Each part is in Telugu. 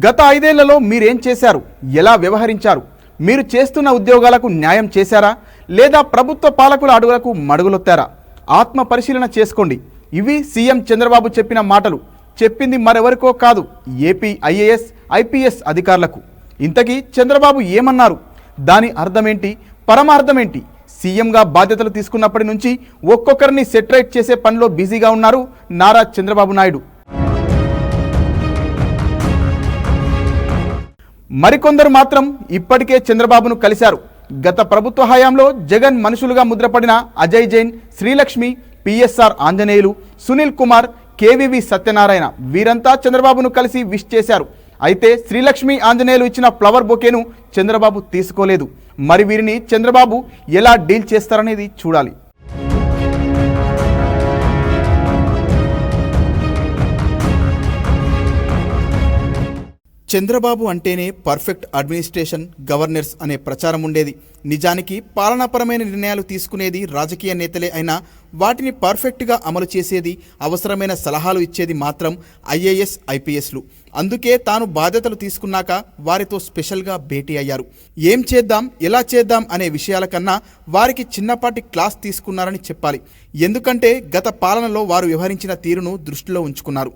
గత 5 ఏళ్లలో మీరేం చేశారు? ఎలా వ్యవహరించారు? మీరు చేస్తున్న ఉద్యోగాలకు న్యాయం చేశారా? లేదా ప్రభుత్వ పాలకుల అడుగులకు మడుగులొత్తారా? ఆత్మ పరిశీలన చేసుకోండి. ఇవి సీఎం చంద్రబాబు చెప్పిన మాటలు. చెప్పింది మరెవరికో కాదు, ఏపీ ఐఏఎస్ ఐపీఎస్ అధికారులకు. ఇంతకీ చంద్రబాబు ఏమన్నారు? దాని అర్థమేంటి? పరమార్థమేంటి? సీఎంగా బాధ్యతలు తీసుకున్నప్పటి నుంచి ఒక్కొక్కరిని సెటరేట్ చేసే పనిలో బిజీగా ఉన్నారు నారా చంద్రబాబు నాయుడు. మరికొందరు మాత్రం ఇప్పటికే చంద్రబాబును కలిశారు. గత ప్రభుత్వ హయాంలో జగన్ మనుషులుగా ముద్రపడిన అజయ్ జైన్, శ్రీలక్ష్మి, పిఎస్ఆర్ ఆంజనేయులు, సునీల్ కుమార్, కేవీవి సత్యనారాయణ వీరంతా చంద్రబాబును కలిసి విష్ చేశారు. అయితే శ్రీలక్ష్మి, ఆంజనేయులు ఇచ్చిన ఫ్లవర్ బొకేను చంద్రబాబు తీసుకోలేదు. మరి వీరిని చంద్రబాబు ఎలా డీల్ చేస్తారనేది చూడాలి. చంద్రబాబు అంటేనే పర్ఫెక్ట్ అడ్మినిస్ట్రేషన్, గవర్నెన్స్ అనే ప్రచారం ఉండేది. నిజానికి పాలనాపరమైన నిర్ణయాలు తీసుకునేది రాజకీయ నేతలే అయినా వాటిని పర్ఫెక్ట్గా అమలు చేసేది, అవసరమైన సలహాలు ఇచ్చేది మాత్రం ఐఏఎస్ ఐపీఎస్లు. అందుకే తాను బాధ్యతలు తీసుకున్నాక వారితో స్పెషల్గా భేటీ అయ్యారు. ఏం చేద్దాం, ఎలా చేద్దాం అనే విషయాల కన్నా వారికి చిన్నపాటి క్లాస్ తీసుకున్నారని చెప్పాలి. ఎందుకంటే గత పాలనలో వారు వ్యవహరించిన తీరును దృష్టిలో ఉంచుకున్నారు.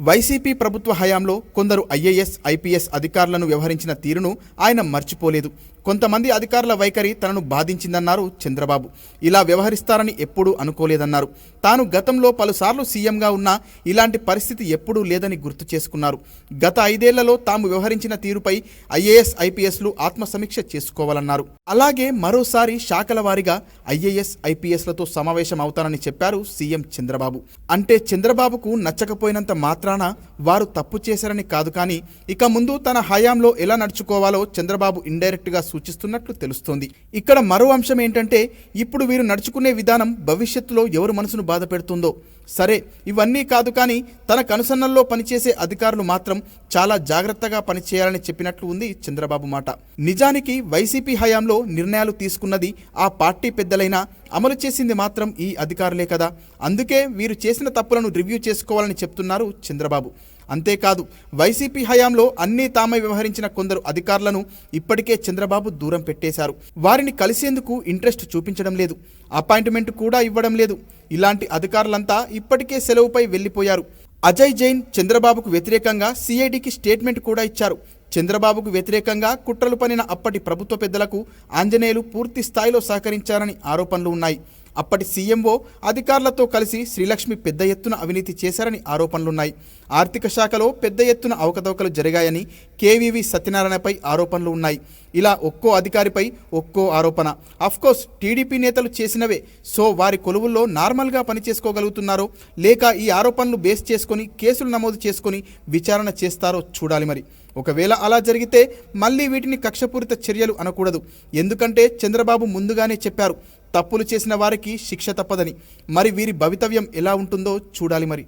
వైసీపీ ప్రభుత్వ హయాంలో కొందరు ఐఏఎస్ ఐపీఎస్ అధికారులను వ్యవహరించిన తీరును ఆయన మర్చిపోలేదు. కొంతమంది అధికారుల వైఖరి తనను బాధించిందన్నారు చంద్రబాబు. ఇలా వ్యవహరిస్తారని ఎప్పుడూ అనుకోలేదన్నారు. తాను గతంలో పలుసార్లు సీఎంగా ఉన్నా ఇలాంటి పరిస్థితి ఎప్పుడూ లేదని గుర్తు చేసుకున్నారు. గత 5 ఏళ్లలో తాము వ్యవహరించిన తీరుపై ఐఏఎస్ ఐపీఎస్లు ఆత్మసమీక్ష చేసుకోవాలన్నారు. అలాగే మరోసారి శాఖల వారీగా ఐఏఎస్ ఐపీఎస్లతో సమావేశం అవుతానని చెప్పారు సీఎం చంద్రబాబు. అంటే చంద్రబాబుకు నచ్చకపోయినంత మాత్రాన వారు తప్పు చేశారని కాదు, కానీ ఇక ముందు తన హయాంలో ఎలా నడుచుకోవాలో చంద్రబాబు ఇండైరెక్ట్గా సూచిస్తున్నట్లు తెలుస్తోంది. ఇక్కడ మరో అంశం ఏంటంటే ఇప్పుడు వీరు నడుచుకునే విధానం భవిష్యత్తులో ఎవరు మనసును బాధ పెడుతుందో. సరే, ఇవన్నీ కాదు, కానీ తన కనుసన్నల్లో పనిచేసే అధికారులు మాత్రం చాలా జాగ్రత్తగా పనిచేయాలని చెప్పినట్లు ఉంది చంద్రబాబు మాట. నిజానికి వైసీపీ హయాంలో నిర్ణయాలు తీసుకున్నది ఆ పార్టీ పెద్దలైనా అమలు చేసింది మాత్రం ఈ అధికారులే కదా. అందుకే వీరు చేసిన తప్పులను రివ్యూ చేసుకోవాలని చెప్తున్నారు చంద్రబాబు. అంతేకాదు, వైసీపీ హయాంలో అన్నీ తామై వ్యవహరించిన కొందరు అధికారులను ఇప్పటికే చంద్రబాబు దూరం పెట్టేశారు. వారిని కలిసేందుకు ఇంట్రెస్ట్ చూపించడం లేదు, అపాయింట్మెంట్ కూడా ఇవ్వడం లేదు. ఇలాంటి అధికారులంతా ఇప్పటికే సెలవుపై వెళ్లిపోయారు. అజయ్ జైన్ చంద్రబాబుకు వ్యతిరేకంగా సిఐడికి స్టేట్మెంట్ కూడా ఇచ్చారు. చంద్రబాబుకు వ్యతిరేకంగా కుట్రలు పనిన అప్పటి ప్రభుత్వ పెద్దలకు ఆంజనేయులు పూర్తి స్థాయిలో సహకరించారని ఆరోపణలు ఉన్నాయి. అప్పటి సీఎంఓ అధికారులతో కలిసి శ్రీలక్ష్మి పెద్ద ఎత్తున అవినీతి చేశారని ఆరోపణలున్నాయి. ఆర్థిక శాఖలో పెద్ద ఎత్తున అవకతవకలు జరిగాయని కేవీవి సత్యనారాయణపై ఆరోపణలు ఉన్నాయి. ఇలా ఒక్కో అధికారిపై ఒక్కో ఆరోపణ. అఫ్కోర్స్ టీడీపీ నేతలు చేసినవే. సో వారి కొలువుల్లో నార్మల్గా పనిచేసుకోగలుగుతున్నారో లేక ఈ ఆరోపణలు బేస్ చేసుకొని కేసులు నమోదు చేసుకొని విచారణ చేస్తారో చూడాలి. మరి ఒకవేళ అలా జరిగితే మళ్ళీ వీటిని కక్షపూరిత చర్యలు అనకూడదు. ఎందుకంటే చంద్రబాబు ముందుగానే చెప్పారు, తప్పులు చేసిన వారికి శిక్ష తప్పదని. మరి వీరి భవితవ్యం ఎలా ఉంటుందో చూడాలి. మరి